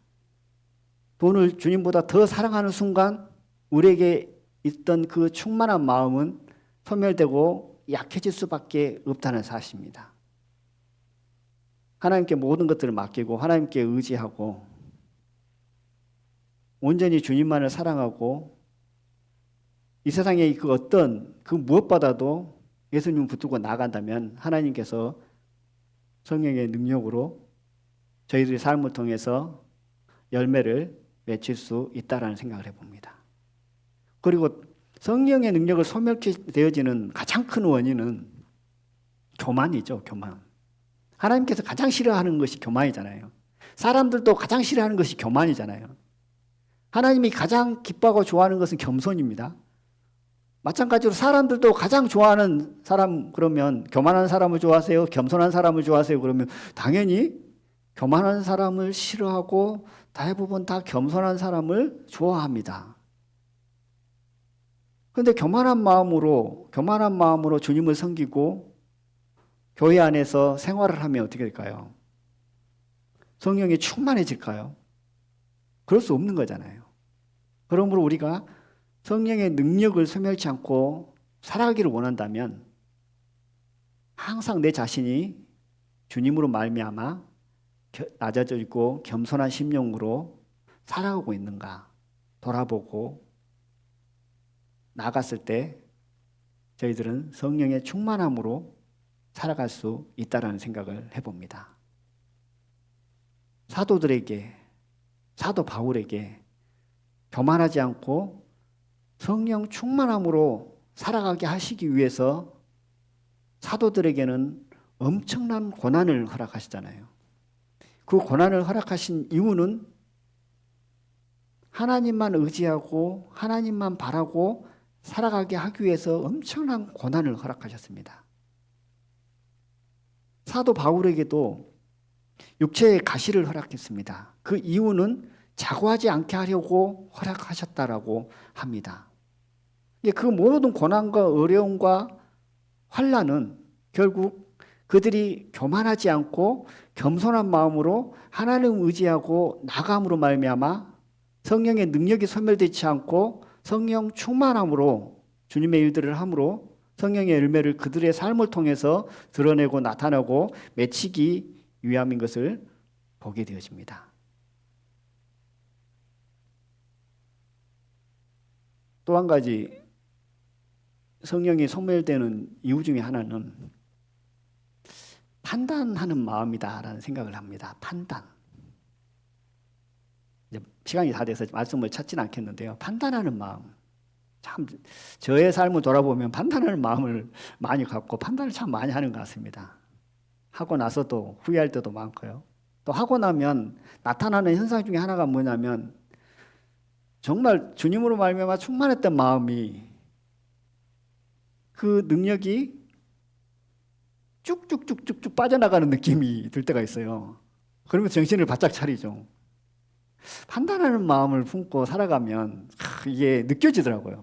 돈을 주님보다 더 사랑하는 순간 우리에게 있던 그 충만한 마음은 소멸되고 약해질 수밖에 없다는 사실입니다. 하나님께 모든 것들을 맡기고 하나님께 의지하고 온전히 주님만을 사랑하고 이 세상의 그 어떤 그 무엇보다도 예수님을 붙들고 나간다면 하나님께서 성령의 능력으로 저희들의 삶을 통해서 열매를 맺힐 수 있다라는 생각을 해봅니다. 그리고 성령의 능력을 소멸되어지는 가장 큰 원인은 교만이죠. 교만. 하나님께서 가장 싫어하는 것이 교만이잖아요. 사람들도 가장 싫어하는 것이 교만이잖아요. 하나님이 가장 기뻐하고 좋아하는 것은 겸손입니다. 마찬가지로 사람들도 가장 좋아하는 사람 그러면 교만한 사람을 좋아하세요? 겸손한 사람을 좋아하세요? 그러면 당연히 교만한 사람을 싫어하고 대부분 다 겸손한 사람을 좋아합니다. 그런데 교만한 마음으로 주님을 섬기고 교회 안에서 생활을 하면 어떻게 될까요? 성령이 충만해질까요? 그럴 수 없는 거잖아요. 그러므로 우리가 성령의 능력을 소멸치 않고 살아가기를 원한다면 항상 내 자신이 주님으로 말미암아 낮아져 있고 겸손한 심령으로 살아가고 있는가 돌아보고 나갔을 때 저희들은 성령의 충만함으로 살아갈 수 있다라는 생각을 해봅니다. 사도 바울에게 교만하지 않고 성령 충만함으로 살아가게 하시기 위해서 사도들에게는 엄청난 고난을 허락하시잖아요. 그 고난을 허락하신 이유는 하나님만 의지하고 하나님만 바라고 살아가게 하기 위해서 엄청난 고난을 허락하셨습니다. 사도 바울에게도 육체의 가시를 허락했습니다. 그 이유는 자고하지 않게 하려고 허락하셨다라고 합니다. 그 모든 고난과 어려움과 환난은 결국 그들이 교만하지 않고 겸손한 마음으로 하나님을 의지하고 나감으로 말미암아 성령의 능력이 소멸되지 않고 성령 충만함으로 주님의 일들을 함으로 성령의 열매를 그들의 삶을 통해서 드러내고 나타내고 맺히기 위함인 것을 보게 되어집니다. 또 한 가지 성령이 소멸되는 이유 중에 하나는 판단하는 마음이다라는 생각을 합니다. 판단. 이제 시간이 다 돼서 말씀을 찾지는 않겠는데요. 판단하는 마음. 참 저의 삶을 돌아보면 판단하는 마음을 많이 갖고 판단을 참 많이 하는 것 같습니다. 하고 나서도 후회할 때도 많고요. 또 하고 나면 나타나는 현상 중에 하나가 뭐냐면 정말 주님으로 말미암아 충만했던 마음이 그 능력이 쭉쭉쭉쭉쭉 빠져나가는 느낌이 들 때가 있어요. 그러면 정신을 바짝 차리죠. 판단하는 마음을 품고 살아가면 이게 느껴지더라고요.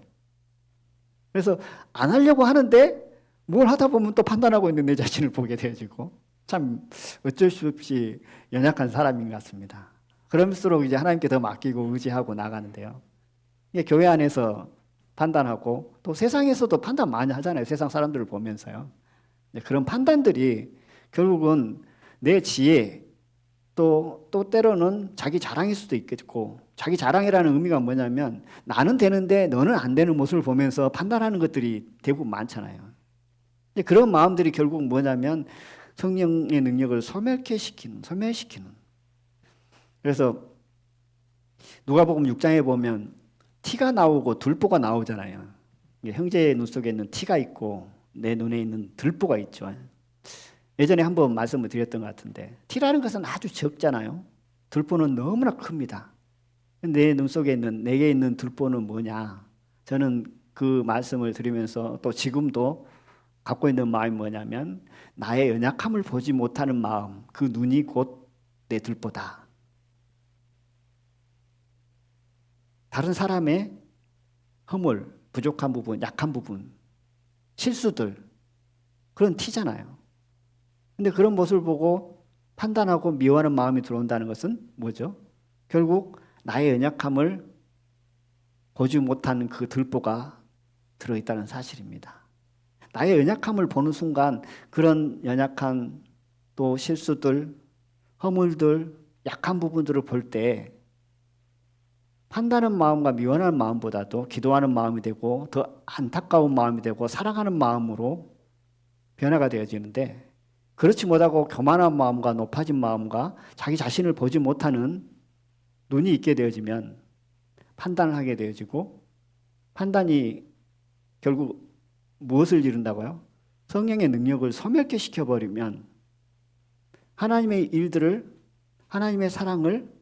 그래서 안 하려고 하는데 뭘 하다 보면 또 판단하고 있는 내 자신을 보게 되어지고 참 어쩔 수 없이 연약한 사람인 것 같습니다. 그럴수록 이제 하나님께 더 맡기고 의지하고 나가는데요. 이게 교회 안에서 판단하고 또 세상에서도 판단 많이 하잖아요. 세상 사람들을 보면서요. 그런 판단들이 결국은 내 지혜 또 때로는 자기 자랑일 수도 있겠고 자기 자랑이라는 의미가 뭐냐면 나는 되는데 너는 안 되는 모습을 보면서 판단하는 것들이 대부분 많잖아요. 그런 마음들이 결국 뭐냐면 성령의 능력을 소멸시키는. 그래서 누가복음 6장에 보면 티가 나오고 들보가 나오잖아요. 형제의 눈 속에 있는 티가 있고 내 눈에 있는 들보가 있죠. 예전에 한번 말씀을 드렸던 것 같은데 티라는 것은 아주 적잖아요. 들보는 너무나 큽니다. 내 눈 속에 있는 내게 있는 들보는 뭐냐? 저는 그 말씀을 드리면서 또 지금도 갖고 있는 마음이 뭐냐면 나의 연약함을 보지 못하는 마음, 그 눈이 곧 내 들보다. 다른 사람의 허물, 부족한 부분, 약한 부분, 실수들 그런 티잖아요. 근데 그런 모습을 보고 판단하고 미워하는 마음이 들어온다는 것은 뭐죠? 결국 나의 연약함을 보지 못하는 그 들보가 들어있다는 사실입니다. 나의 연약함을 보는 순간 그런 연약한 또 실수들, 허물들, 약한 부분들을 볼 때 판단하는 마음과 미워하는 마음보다도 기도하는 마음이 되고 더 안타까운 마음이 되고 사랑하는 마음으로 변화가 되어지는데 그렇지 못하고 교만한 마음과 높아진 마음과 자기 자신을 보지 못하는 눈이 있게 되어지면 판단을 하게 되어지고 판단이 결국 무엇을 이룬다고요? 성령의 능력을 소멸케 시켜버리면 하나님의 일들을 하나님의 사랑을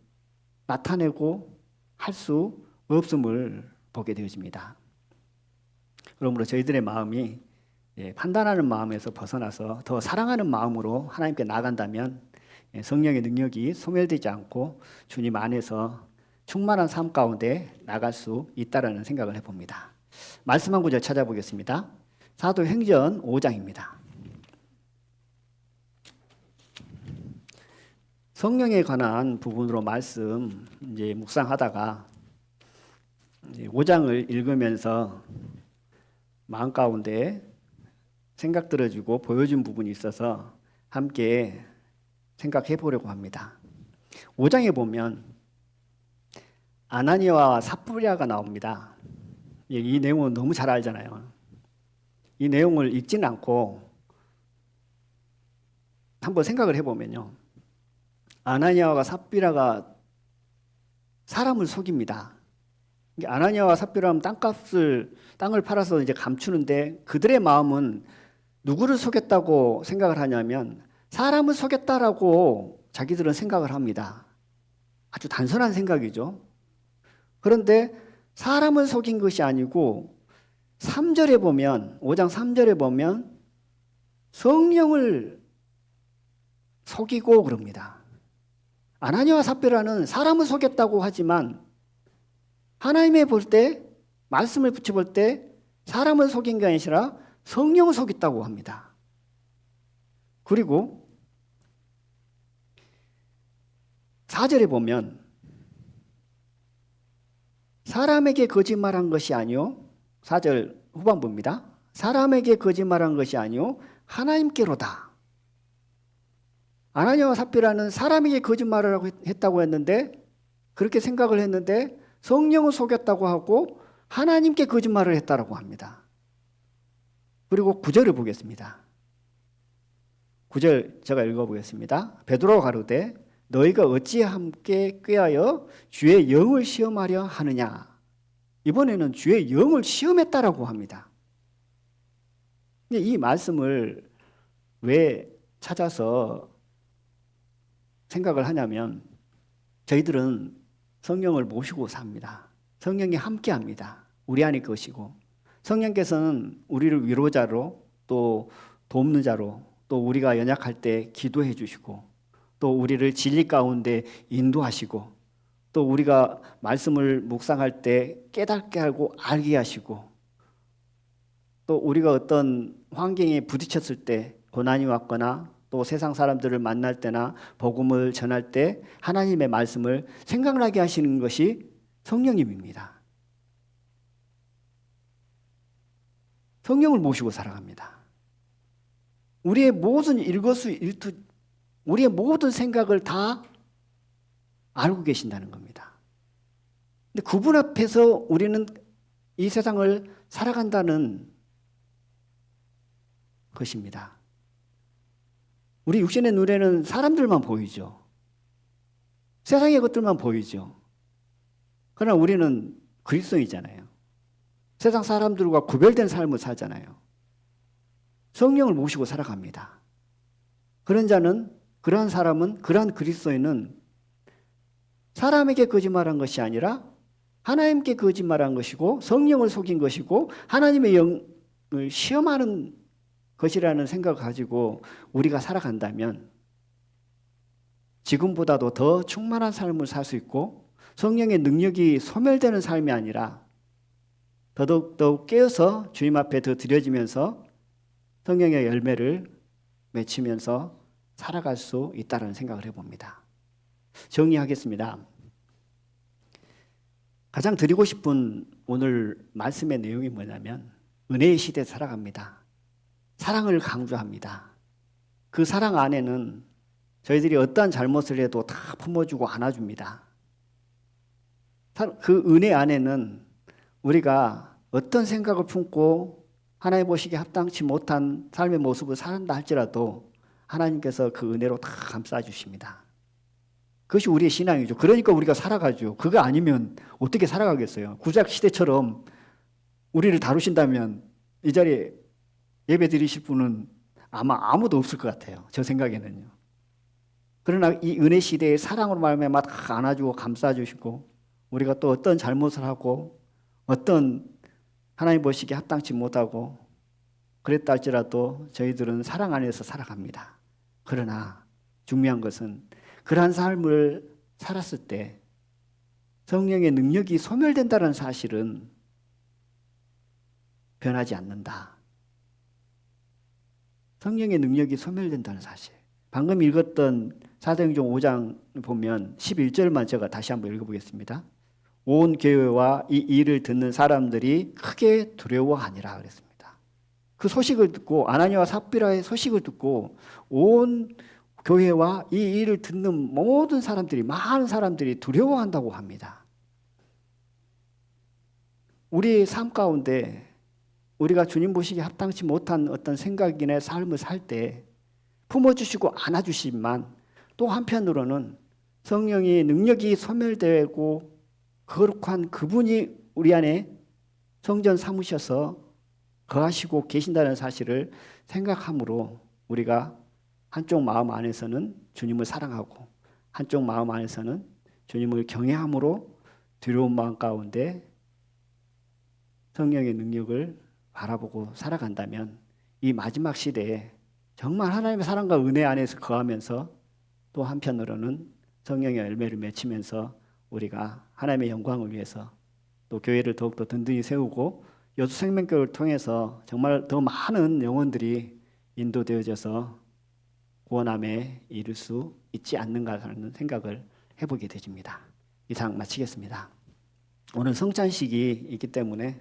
나타내고 할 수 없음을 보게 되어집니다. 그러므로 저희들의 마음이 판단하는 마음에서 벗어나서 더 사랑하는 마음으로 하나님께 나간다면 성령의 능력이 소멸되지 않고 주님 안에서 충만한 삶 가운데 나갈 수 있다라는 생각을 해봅니다. 말씀 한 구절 찾아보겠습니다. 사도행전 5장입니다. 성령에 관한 부분으로 말씀 이제 묵상하다가 이제 5장을 읽으면서 마음 가운데 생각 들어주고 보여준 부분이 있어서 함께 생각해 보려고 합니다. 5장에 보면 아나니아와 삽비라가 나옵니다. 이 내용은 너무 잘 알잖아요. 이 내용을 읽지는 않고 한번 생각을 해보면요. 아나니아와 삽비라가 사람을 속입니다. 아나니아와 삽비라는 땅을 팔아서 이제 감추는데 그들의 마음은 누구를 속였다고 생각을 하냐면 사람을 속였다라고 자기들은 생각을 합니다. 아주 단순한 생각이죠. 그런데 사람을 속인 것이 아니고 3절에 보면 5장 3절에 보면 성령을 속이고 그럽니다. 아나니아와 삽비라는 사람을 속였다고 하지만 하나님의 볼 때 말씀을 붙여볼 때 사람을 속인 게 아니라 성령을 속였다고 합니다. 그리고 4절에 보면 사람에게 거짓말한 것이 아니요 4절 후반부입니다. 사람에게 거짓말한 것이 아니요 하나님께로다. 아나니아와 삽비라는 사람에게 거짓말을 했다고 했는데 그렇게 생각을 했는데 성령을 속였다고 하고 하나님께 거짓말을 했다라고 합니다. 그리고 9절을 보겠습니다. 9절 제가 읽어보겠습니다. 베드로가 가로되 너희가 어찌 함께 꾀하여 주의 영을 시험하려 하느냐. 이번에는 주의 영을 시험했다라고 합니다. 이 말씀을 왜 찾아서 생각을 하냐면 저희들은 성령을 모시고 삽니다. 성령이 함께 합니다. 우리 안에 것이고 성령께서는 우리를 위로자로 또 돕는 자로 또 우리가 연약할 때 기도해 주시고 또 우리를 진리 가운데 인도하시고 또 우리가 말씀을 묵상할 때 깨닫게 하고 알게 하시고 또 우리가 어떤 환경에 부딪혔을 때 고난이 왔거나 또 세상 사람들을 만날 때나 복음을 전할 때 하나님의 말씀을 생각나게 하시는 것이 성령님입니다. 성령을 모시고 살아갑니다. 우리의 모든 일거수일투, 우리의 모든 생각을 다 알고 계신다는 겁니다. 근데 그분 앞에서 우리는 이 세상을 살아간다는 것입니다. 우리 육신의 눈에는 사람들만 보이죠. 세상의 것들만 보이죠. 그러나 우리는 그리스도인이잖아요. 세상 사람들과 구별된 삶을 살잖아요. 성령을 모시고 살아갑니다. 그런 자는, 그러한 사람은, 그러한 그리스도인은 사람에게 거짓말한 것이 아니라 하나님께 거짓말한 것이고 성령을 속인 것이고 하나님의 영을 시험하는 것이라는 생각을 가지고 우리가 살아간다면 지금보다도 더 충만한 삶을 살 수 있고 성령의 능력이 소멸되는 삶이 아니라 더욱 깨어서 주님 앞에 더 드려지면서 성령의 열매를 맺히면서 살아갈 수 있다는 생각을 해봅니다. 정리하겠습니다. 가장 드리고 싶은 오늘 말씀의 내용이 뭐냐면 은혜의 시대에 살아갑니다. 사랑을 강조합니다. 그 사랑 안에는 저희들이 어떠한 잘못을 해도 다 품어주고 안아줍니다. 그 은혜 안에는 우리가 어떤 생각을 품고 하나님 보시기에 합당치 못한 삶의 모습을 산다 할지라도 하나님께서 그 은혜로 다 감싸주십니다. 그것이 우리의 신앙이죠. 그러니까 우리가 살아가죠. 그거 아니면 어떻게 살아가겠어요? 구약 시대처럼 우리를 다루신다면 이 자리에 예배 드리실 분은 아마 아무도 없을 것 같아요. 저 생각에는요. 그러나 이 은혜 시대의 사랑으로 말미암아 다 안아주고 감싸주시고 우리가 또 어떤 잘못을 하고 어떤 하나님 보시기에 합당치 못하고 그랬다 할지라도 저희들은 사랑 안에서 살아갑니다. 그러나 중요한 것은 그러한 삶을 살았을 때 성령의 능력이 소멸된다는 사실은 변하지 않는다. 성령의 능력이 소멸된다는 사실. 방금 읽었던 사도행전 5장 보면 11절만 제가 다시 한번 읽어보겠습니다. 온 교회와 이 일을 듣는 사람들이 크게 두려워하니라 그랬습니다. 그 소식을 듣고 아나니아와 삽비라의 소식을 듣고 온 교회와 이 일을 듣는 모든 사람들이 많은 사람들이 두려워한다고 합니다. 우리의 삶 가운데 우리가 주님 보시기에 합당치 못한 어떤 생각이나 삶을 살 때 품어주시고 안아주시지만 또 한편으로는 성령의 능력이 소멸되고 거룩한 그분이 우리 안에 성전 삼으셔서 거하시고 계신다는 사실을 생각함으로 우리가 한쪽 마음 안에서는 주님을 사랑하고 한쪽 마음 안에서는 주님을 경외함으로 두려운 마음 가운데 성령의 능력을 바라보고 살아간다면 이 마지막 시대에 정말 하나님의 사랑과 은혜 안에서 거하면서 또 한편으로는 성령의 열매를 맺히면서 우리가 하나님의 영광을 위해서 또 교회를 더욱더 든든히 세우고 여수 생명교회를 통해서 정말 더 많은 영혼들이 인도되어져서 구원함에 이를 수 있지 않는가라는 생각을 해보게 되집니다. 이상 마치겠습니다. 오늘 성찬식이 있기 때문에